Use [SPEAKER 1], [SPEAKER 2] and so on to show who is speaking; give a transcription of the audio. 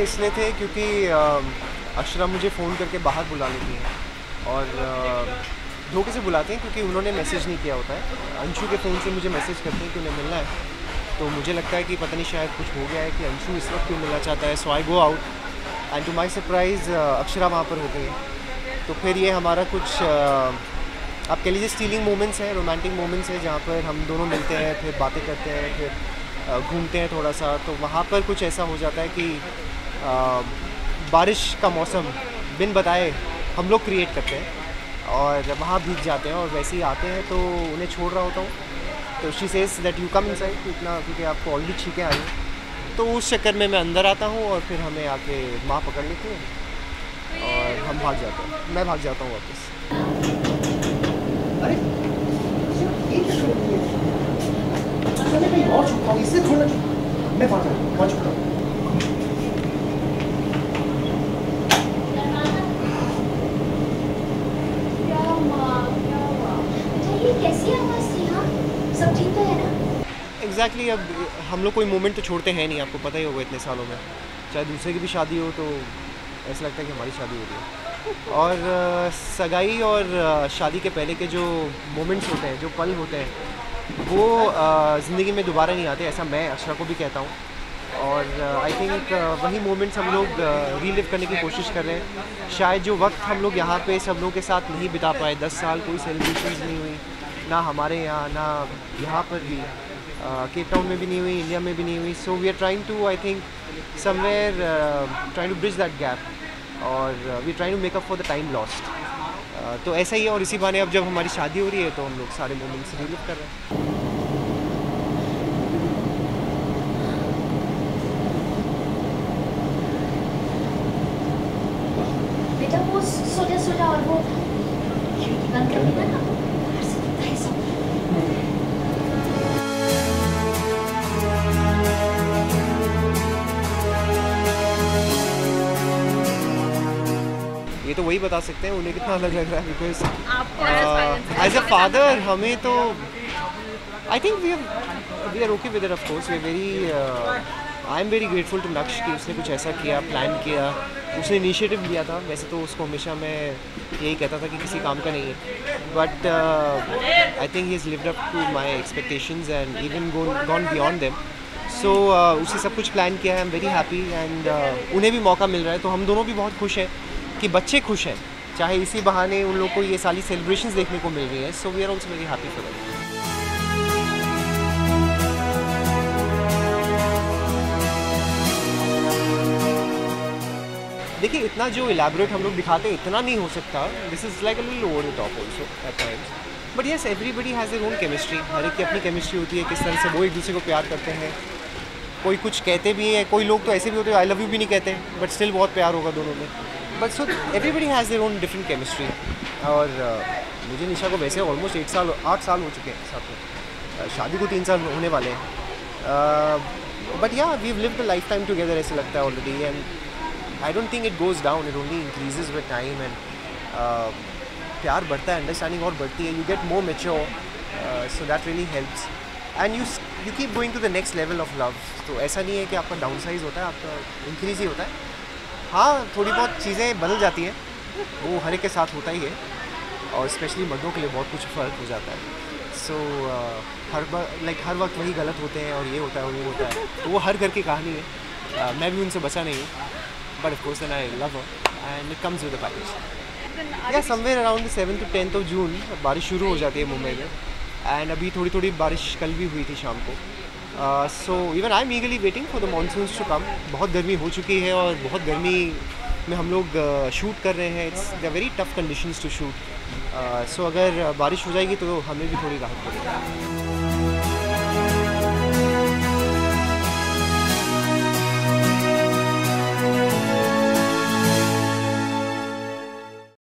[SPEAKER 1] इसलिए थे क्योंकि अक्षरा मुझे फ़ोन करके बाहर बुला लेती हैं और धोखे से बुलाते हैं क्योंकि उन्होंने मैसेज नहीं किया होता है। अंशु के फ़ोन से मुझे मैसेज करते हैं कि उन्हें मिलना है, तो मुझे लगता है कि पता नहीं शायद कुछ हो गया है कि अंशु इस वक्त क्यों मिलना चाहता है। So I go out and to my surprise Akshara वहाँ पर होती है। तो फिर ये हमारा कुछ आप कह लीजिए स्टीलिंग मोमेंट्स हैं, रोमांटिक मोमेंट्स हैं, जहाँ पर हम दोनों मिलते हैं, फिर बातें करते हैं, फिर घूमते हैं थोड़ा सा। तो वहाँ पर कुछ ऐसा हो जाता है कि बारिश का मौसम बिन बताए हम लोग क्रिएट करते हैं और वहाँ भीग जाते हैं और वैसे ही आते हैं तो उन्हें छोड़ रहा होता हूँ। तो she says that you come inside, इतना क्योंकि आपको ऑलरेडी छींकें आई हैं। तो उस चक्कर में मैं अंदर आता हूँ और फिर हमें आके माँ पकड़ लेती है और हम भाग जाते हैं, मैं भाग जाता हूँ वापस।
[SPEAKER 2] अरे मैं कहीं और छुपा हूँ, इससे थोड़ा मैं वहाँ छुपा हूँ।
[SPEAKER 1] एग्जैक्टली अब हम लोग कोई मोमेंट तो छोड़ते हैं नहीं, आपको पता ही होगा इतने सालों में। चाहे दूसरे की भी शादी हो तो ऐसा लगता है कि हमारी शादी हो रही है। और सगाई और शादी के पहले के जो मोमेंट्स होते हैं, जो पल होते हैं, वो ज़िंदगी में दोबारा नहीं आते, ऐसा मैं अक्षरा को भी कहता हूँ। और आई थिंक वही मोमेंट्स हम लोग रीलिव करने की कोशिश कर रहे हैं। शायद जो वक्त हम लोग यहाँ पे सब लोगों के साथ नहीं बिता पाए, 10 साल कोई सेलिब्रेशंस नहीं हुई, ना हमारे यहाँ ना यहाँ पर भी, केप टाउन में भी नहीं हुई, इंडिया में भी नहीं हुई। So we are trying to, I think somewhere trying to bridge that gap और we are trying to make up for the time lost. तो ऐसा ही है। और इसी बहाने अब जब हमारी शादी हो रही है तो हम लोग सारे मोमेंट्स रिलीव कर रहे हैं।
[SPEAKER 3] बेटा वो सो जा और वो खिड़की बंद कर देना ना, बाहर से दिखता है सब।
[SPEAKER 1] ये तो वही बता सकते हैं उन्हें कितना अलग लग रहा है, बिकॉज एज अ फादर हमें तो I think we are okay with it. Of course we are very, I am very grateful to Naqsh कि उसने कुछ ऐसा किया, प्लान किया, उसने इनिशिएटिव लिया था। वैसे तो उसको हमेशा मैं यही कहता था कि किसी काम का नहीं है, but I think he is lived up to my expectations and even gone beyond them. So उसे सब कुछ प्लान किया है। I am very happy and उन्हें भी मौका मिल रहा है, तो हम दोनों भी बहुत खुश हैं कि बच्चे खुश हैं, चाहे इसी बहाने उन लोग को ये सारी सेलिब्रेशंस देखने को मिल रही है। So we are also very happy for that. देखिए इतना जो इलेबोरेट हम लोग दिखाते हैं इतना नहीं हो सकता। This is like a little over the top also at times, but yes everybody has their own chemistry. हर एक की अपनी केमिस्ट्री होती है, किस तरह से वो एक दूसरे को प्यार करते हैं। कोई कुछ कहते भी हैं, कोई लोग तो ऐसे भी होते हैं आई लव यू भी नहीं कहते, बट स्टिल बहुत प्यार होगा दोनों में। But so everybody has their own different chemistry. और मुझे निशा को वैसे ऑलमोस्ट 8 साल हो चुके हैं साथ में, शादी को 3 साल होने वाले हैं। बट या we have lived a life time together, ऐसे लगता है already. And I don't think it goes down, it only increases with time. And प्यार बढ़ता है, अंडरस्टैंडिंग और बढ़ती है, you get more mature, so that really helps and you keep going to the next level of love. तो ऐसा नहीं है कि आपका डाउन साइज होता है, आपका इंक्रीज ही होता है। हाँ थोड़ी बहुत चीज़ें बदल जाती हैं, वो हर एक के साथ होता ही है, और स्पेशली मर्दों के लिए बहुत कुछ फ़र्क हो जाता है। सो हर वक्त वही गलत होते हैं और ये होता है और वो होता है, तो वो हर घर की कहानी है। मैं भी उनसे बचा नहीं हूँ, but of course I love her and it comes with the package. या समवेयर अराउंड 7 to 10 जून बारिश शुरू हो जाती है मुंबई में। एंड अभी थोड़ी थोड़ी बारिश कल भी हुई थी शाम को। So even I am eagerly waiting for the monsoons to come. बहुत गर्मी हो चुकी है और बहुत गर्मी में हम लोग शूट कर रहे हैं। It's the very tough conditions to shoot. So अगर बारिश हो जाएगी तो हमें भी थोड़ी राहत मिलेगी।